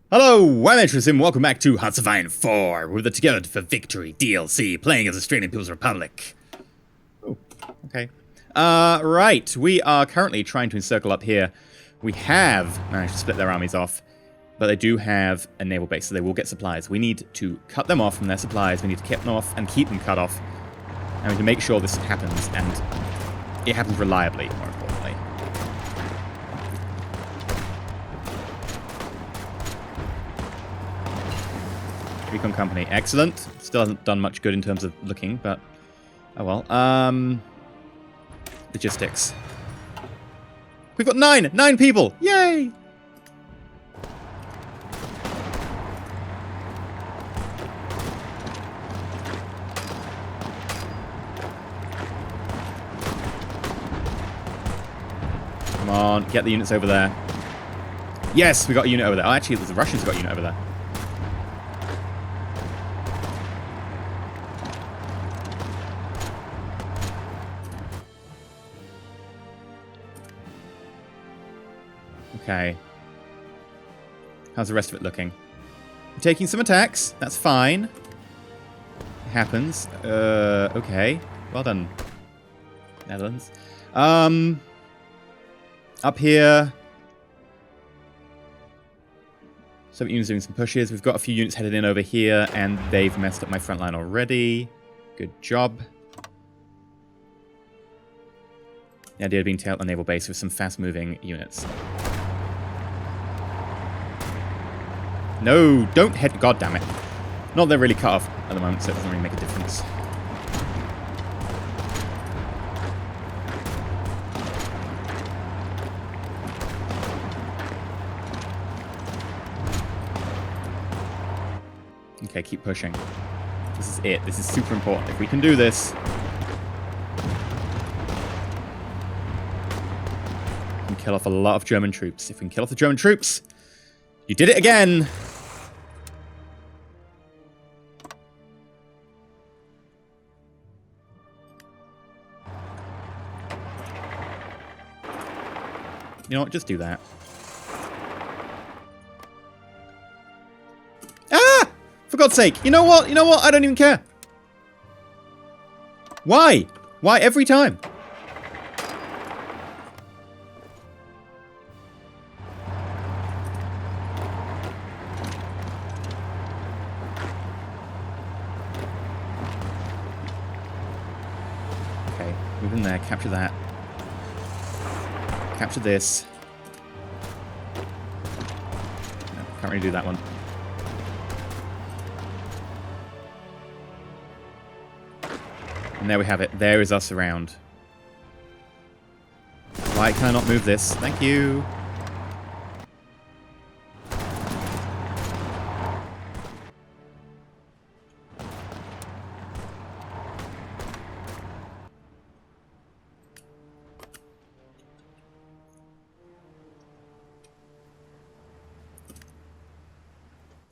Hello, I'm EnterElysium. Welcome back to Sci-Fi 4 with the Together for Victory DLC, playing as Australian People's Republic. Oh, okay. Right, we are currently trying to encircle up here. We have managed to split their armies off, but they do have a naval base, so they will get supplies. We need to cut them off from their supplies, we need to keep them off and keep them cut off, and we need to make sure this happens, and it happens reliably, more importantly. Recon Company, excellent. Still hasn't done much good in terms of looking, but oh well. Logistics. We've got nine people! Yay! Come on, get the units over there. Yes, we got a unit over there. Oh, actually, the Russians got a unit over there. Okay. How's the rest of it looking? We're taking some attacks. That's fine. It happens. Okay. Well done, Netherlands. Up here. Soviet units doing some pushes. We've got a few units headed in over here, and they've messed up my front line already. Good job. The idea of being tailed on the naval base with some fast-moving units. No, don't head. God damn it. Not they're really cut off at the moment, so it doesn't really make a difference. Okay, keep pushing. This is it. This is super important. If we can do this, we can kill off a lot of German troops. If we can kill off the German troops, you did it again! You know what? Just do that. Ah! For God's sake! You know what? You know what? I don't even care. Why? Why every time? Okay, move in there. Capture that. Capture this. No, can't really do that one. And there we have it. There is us around. Why can I not move this? Thank you.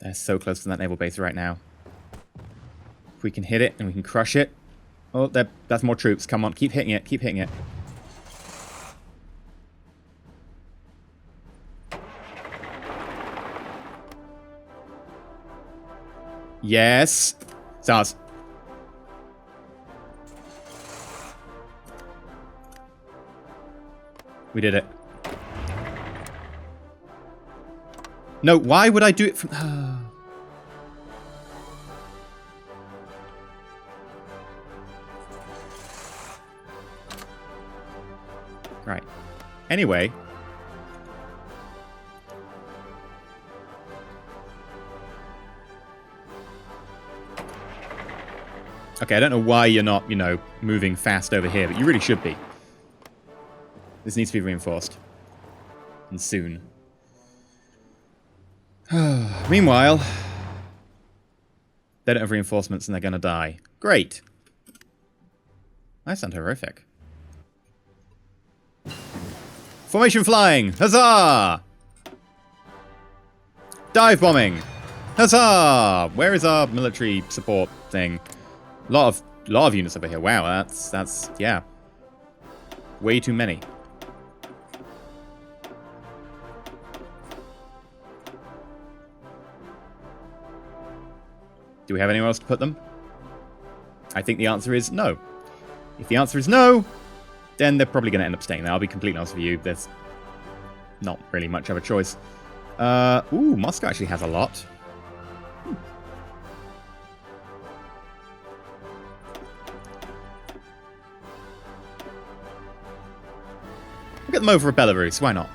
They're so close to that naval base right now. If we can hit it and we can crush it. Oh, that's more troops. Come on, keep hitting it. Keep hitting it. Yes. It's ours. We did it. No, why would I do it from... Right. Anyway. Okay, I don't know why you're not, you know, moving fast over here, but you really should be. This needs to be reinforced. And soon. Meanwhile, they don't have reinforcements and they're going to die. Great. I sound horrific. Formation flying! Huzzah! Dive bombing! Huzzah! Where is our military support thing? A lot of units over here. Wow, that's yeah. Way too many. Do we have anywhere else to put them? I think the answer is no. If the answer is no, then they're probably going to end up staying there. I'll be completely honest with you. There's not really much of a choice. Ooh, Moscow actually has a lot. We'll get them over at Belarus. Why not?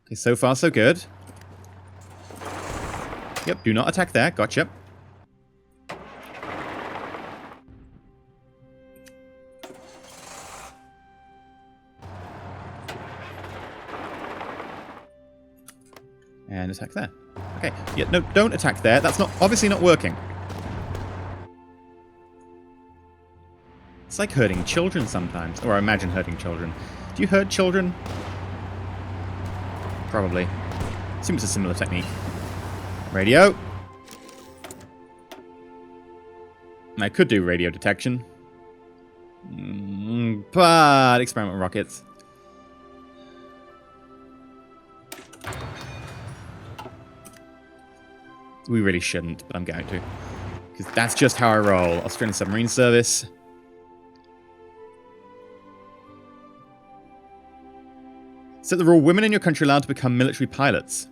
Okay, so far so good. Yep, do not attack there. Gotcha. And attack there. Okay, yeah, no, don't attack there. That's not obviously not working. It's like hurting children sometimes. Or I imagine hurting children. Do you hurt children? Probably. Seems a similar technique. Radio. I could do radio detection. But experimental rockets. We really shouldn't, but I'm going to. Because that's just how I roll. Australian Submarine Service. Set the rule, women in your country allowed to become military pilots.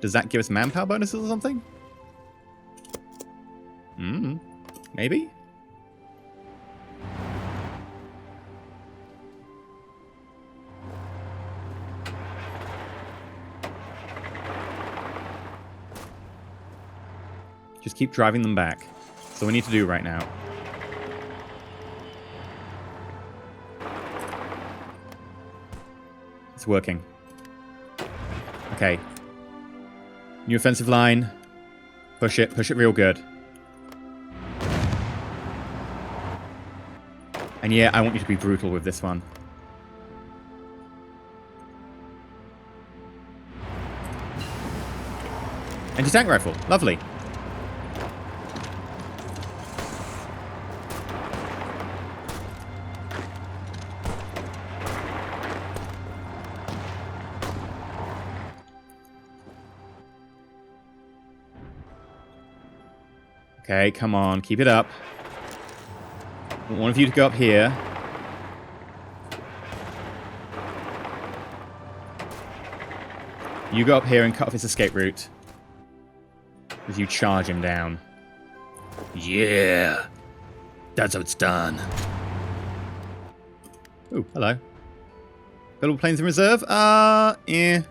Does that give us manpower bonuses or something? Maybe? Just keep driving them back. That's all we need to do right now. It's working. Okay. New offensive line. Push it real good. And yeah, I want you to be brutal with this one. Anti-tank rifle. Lovely. Okay, come on, keep it up. I want one of you to go up here. You go up here and cut off his escape route. As you charge him down. Yeah! That's how it's done. Ooh, hello. Got all planes in reserve? Yeah.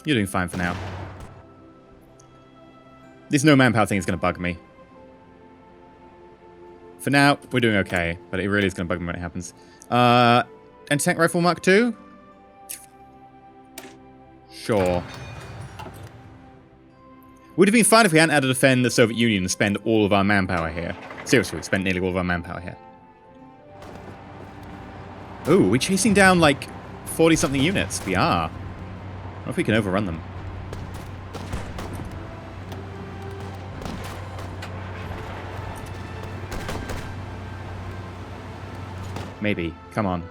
You're doing fine for now. This no manpower thing is going to bug me. For now, we're doing okay, but it really is going to bug me when it happens. Anti-tank rifle Mark II? Sure. Would have been fine if we hadn't had to defend the Soviet Union and spend all of our manpower here. Seriously, we spent nearly all of our manpower here. Ooh, we're chasing down like 40-something units. We are. I don't know if we can overrun them. Maybe. Come on.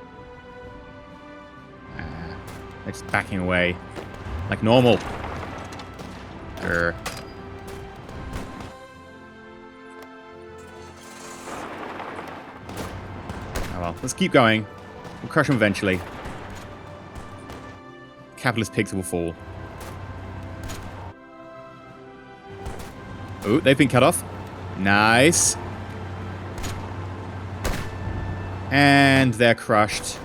They're just backing away. Like normal. Grr. Oh well. Let's keep going. We'll crush them eventually. Capitalist pigs will fall. Ooh, they've been cut off. Nice. And they're crushed.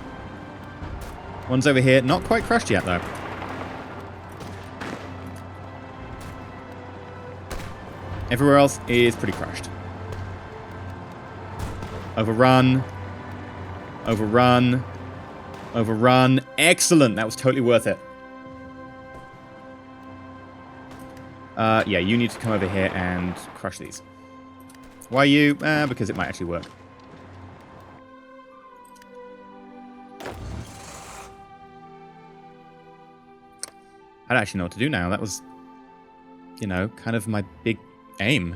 One's over here. Not quite crushed yet, though. Everywhere else is pretty crushed. Overrun. Overrun. Overrun. Excellent. That was totally worth it. Yeah, you need to come over here and crush these. Why you? Because it might actually work. I don't actually know what to do now. That was, you know, kind of my big aim.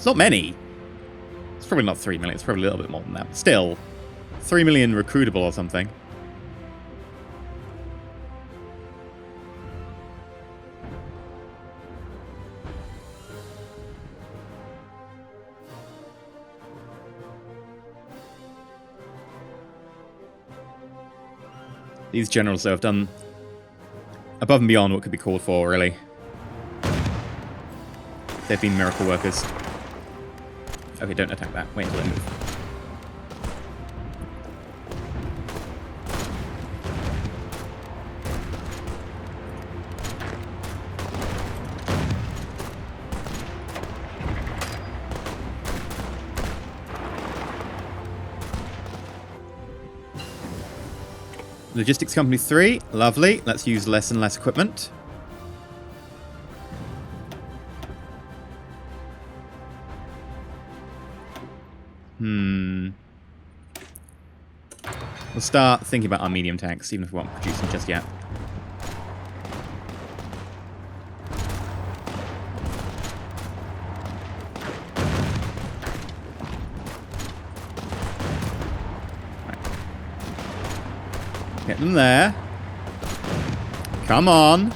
It's not many. It's probably not 3 million. It's probably a little bit more than that. But still, 3 million recruitable or something. These generals, though, have done above and beyond what could be called for, really. They've been miracle workers. Okay, don't attack that. Wait until they move. Logistics Company 3, lovely. Let's use less and less equipment. We'll start thinking about our medium tanks, even if we won't produce them just yet. Get them there. Come on.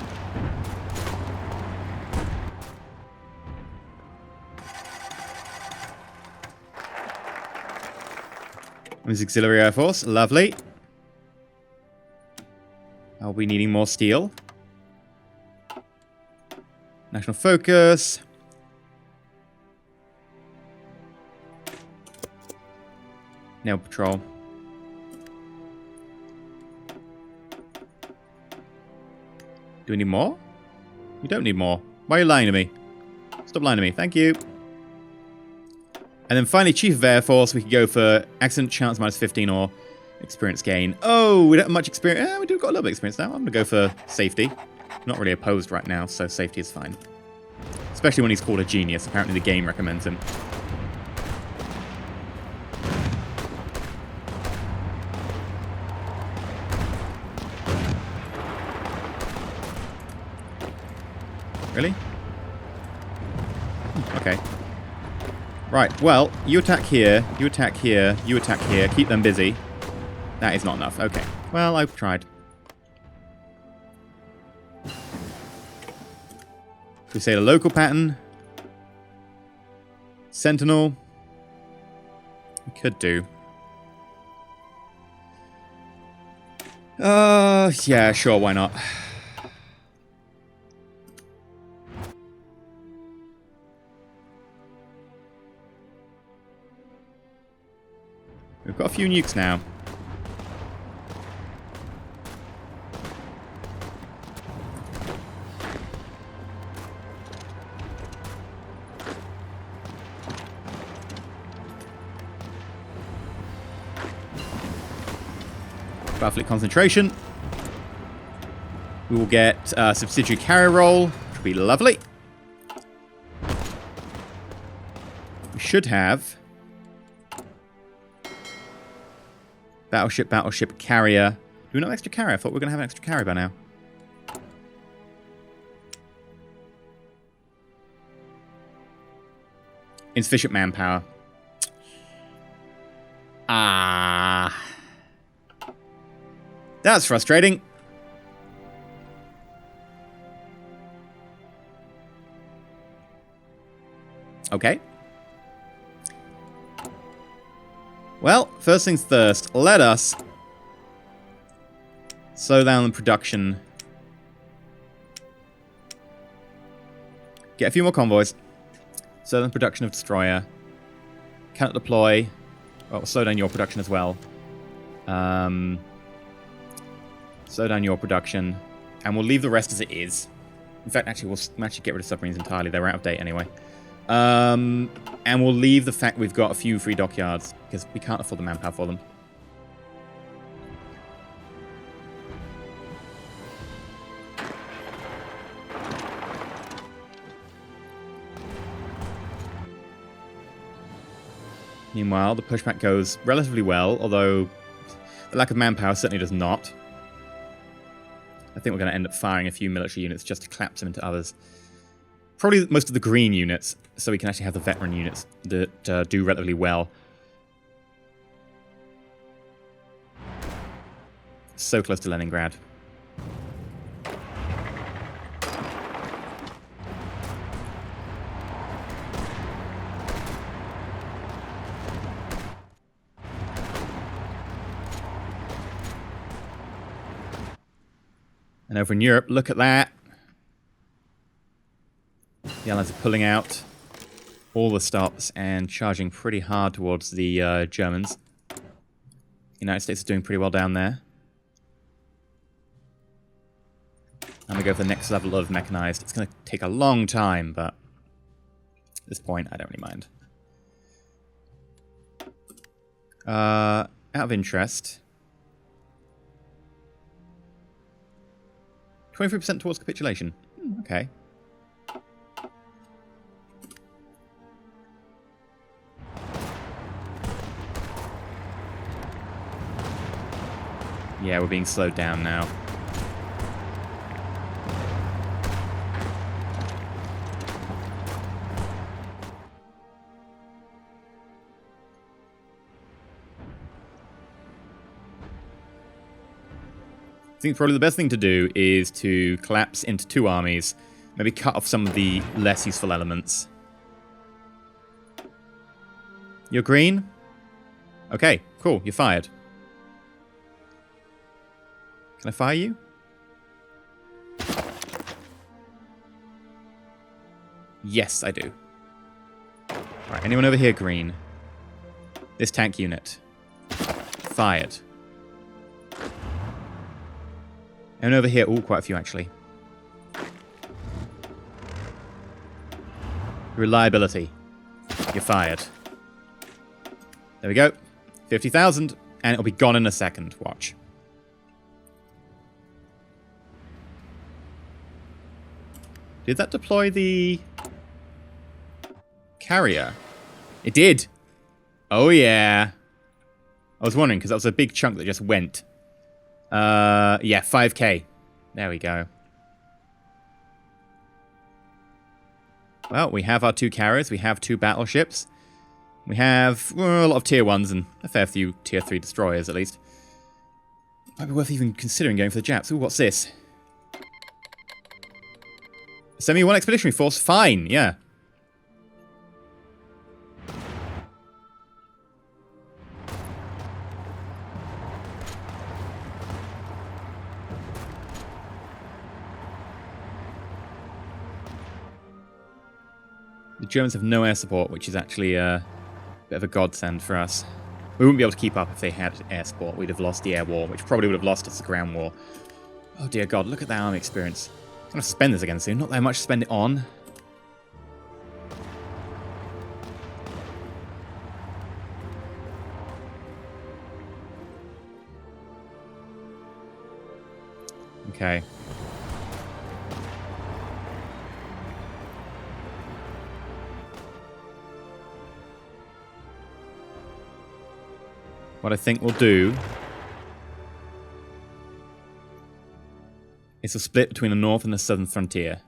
There's Auxiliary Air Force. Lovely. Are we needing more steel? National Focus. Naval Patrol. Do we need more? We don't need more. Why are you lying to me? Stop lying to me. Thank you. And then finally, Chief of Air Force. We could go for accident chance minus 15 or experience gain. Oh, we don't have much experience. We do got a little bit of experience now. I'm going to go for safety. Not really opposed right now, so safety is fine. Especially when he's called a genius. Apparently the game recommends him. Really? Okay. Right, well, you attack here, you attack here, you attack here. Keep them busy. That is not enough. Okay. Well, I've tried. We say the local pattern. Sentinel. We could do. Yeah, sure, why not? We've got a few nukes now. Battlefleet concentration. We will get subsidiary carrier roll, which will be lovely. We should have battleship, carrier. Do we not have extra carrier? I thought we were going to have an extra carrier by now. Insufficient manpower. That's frustrating. Okay. Well, first things first, let us slow down the production. Get a few more convoys. Slow down the production of destroyer. Cannot deploy. Well, we'll slow down your production as well. Slow down your production. And we'll leave the rest as it is. In fact, actually, we'll actually get rid of submarines entirely. They're out of date anyway. And we'll leave the fact we've got a few free dockyards, because we can't afford the manpower for them. Meanwhile, the pushback goes relatively well, although the lack of manpower certainly does not. I think we're going to end up firing a few military units just to collapse them into others. Probably most of the green units, so we can actually have the veteran units that do relatively well. So close to Leningrad. And over in Europe, look at that. The Allies are pulling out all the stops and charging pretty hard towards the Germans. The United States is doing pretty well down there. I'm going to go for the next level of mechanized. It's going to take a long time, but at this point, I don't really mind. Out of interest, 23% towards capitulation. Okay. Yeah, we're being slowed down now. I think probably the best thing to do is to collapse into two armies, maybe cut off some of the less useful elements. You're green? Okay, cool, you're fired. Can I fire you? Yes, I do. Alright, anyone over here green? This tank unit. Fired. And over here, oh, quite a few actually. Reliability. You're fired. There we go. 50,000, and it'll be gone in a second. Watch. Did that deploy the carrier? It did. Oh, yeah. I was wondering, because that was a big chunk that just went. Yeah, 5k. There we go. Well, we have our two carriers. We have two battleships. We have a lot of tier 1s and a fair few tier 3 destroyers, at least. Might be worth even considering going for the Japs. Ooh, what's this? Send me one expeditionary force. Fine, yeah. The Germans have no air support, which is actually a bit of a godsend for us. We wouldn't be able to keep up if they had air support. We'd have lost the air war, which probably would have lost us the ground war. Oh dear God, look at that army experience. I'm going to spend this again soon. Not that much to spend it on. Okay. What I think we'll do is a split between the north and the southern frontier.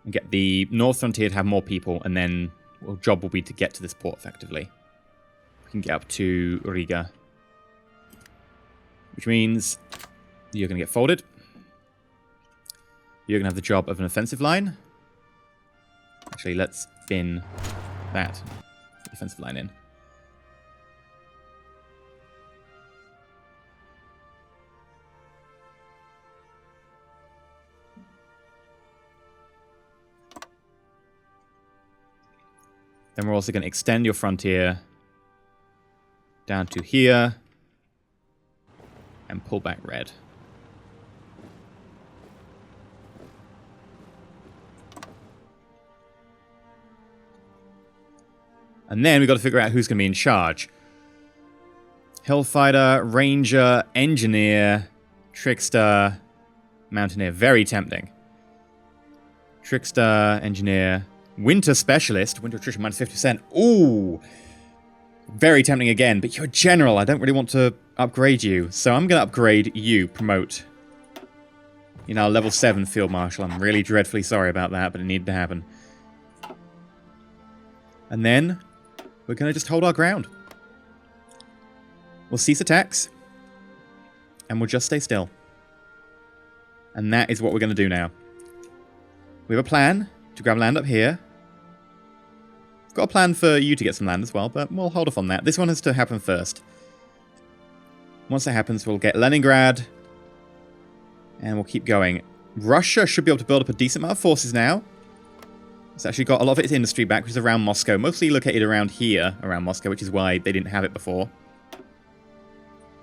And get the north frontier to have more people, and then our job will be to get to this port effectively. We can get up to Riga. Which means you're going to get folded. You're going to have the job of an offensive line. Actually, let's bin that defensive line in. Then we're also going to extend your frontier down to here and pull back red. And then we've got to figure out who's going to be in charge. Hellfighter, Ranger, Engineer, Trickster, Mountaineer. Very tempting. Trickster, Engineer... Winter Specialist, Winter Attrition minus 50%. Ooh! Very tempting again, but you're a general. I don't really want to upgrade you. So I'm going to upgrade you, promote. You know, level 7 Field Marshal. I'm really dreadfully sorry about that, but it needed to happen. And then we're going to just hold our ground. We'll cease attacks. And we'll just stay still. And that is what we're going to do now. We have a plan to grab land up here. I've got a plan for you to get some land as well, but we'll hold off on that. This one has to happen first. Once that happens, we'll get Leningrad. And we'll keep going. Russia should be able to build up a decent amount of forces now. It's actually got a lot of its industry back, which is around Moscow. Mostly located around here, around Moscow, which is why they didn't have it before.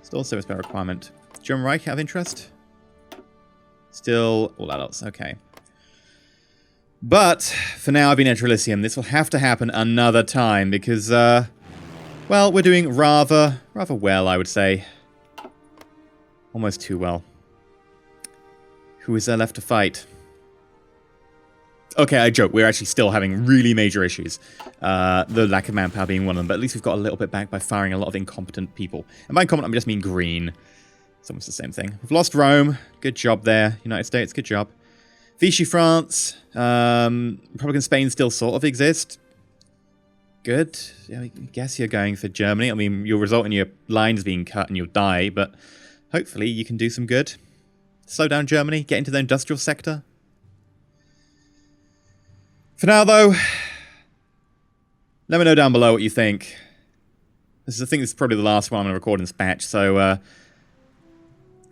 Still a service power requirement. German Reich out of interest? Still all adults, okay. But, for now I've been EnterElysium. This will have to happen another time, because, well, we're doing rather well, I would say. Almost too well. Who is there left to fight? Okay, I joke. We're actually still having really major issues. The lack of manpower being one of them, but at least we've got a little bit back by firing a lot of incompetent people. And by incompetent, I just mean green. It's almost the same thing. We've lost Rome. Good job there. United States, good job. Vichy France. Republican Spain still sort of exist. Good. Yeah, I guess you're going for Germany. I mean, you'll result in your lines being cut and you'll die, but hopefully you can do some good. Slow down Germany, get into the industrial sector. For now, though, let me know down below what you think. I think this is probably the last one I'm going to record in this batch, so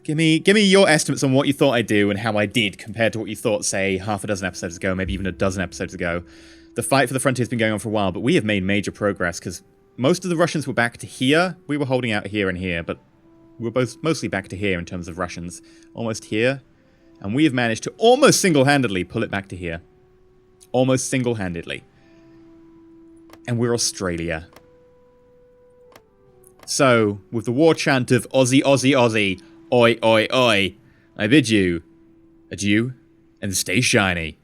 give me your estimates on what you thought I'd do and how I did compared to what you thought, say, half a dozen episodes ago, maybe even a dozen episodes ago. The fight for the frontier has been going on for a while, but we have made major progress, because most of the Russians were back to here. We were holding out here and here, but we're both mostly back to here in terms of Russians. Almost here. And we have managed to almost single-handedly pull it back to here. Almost single-handedly. And we're Australia. So, with the war chant of Aussie, Aussie, Aussie, oi, oi, oi, I bid you adieu and stay shiny.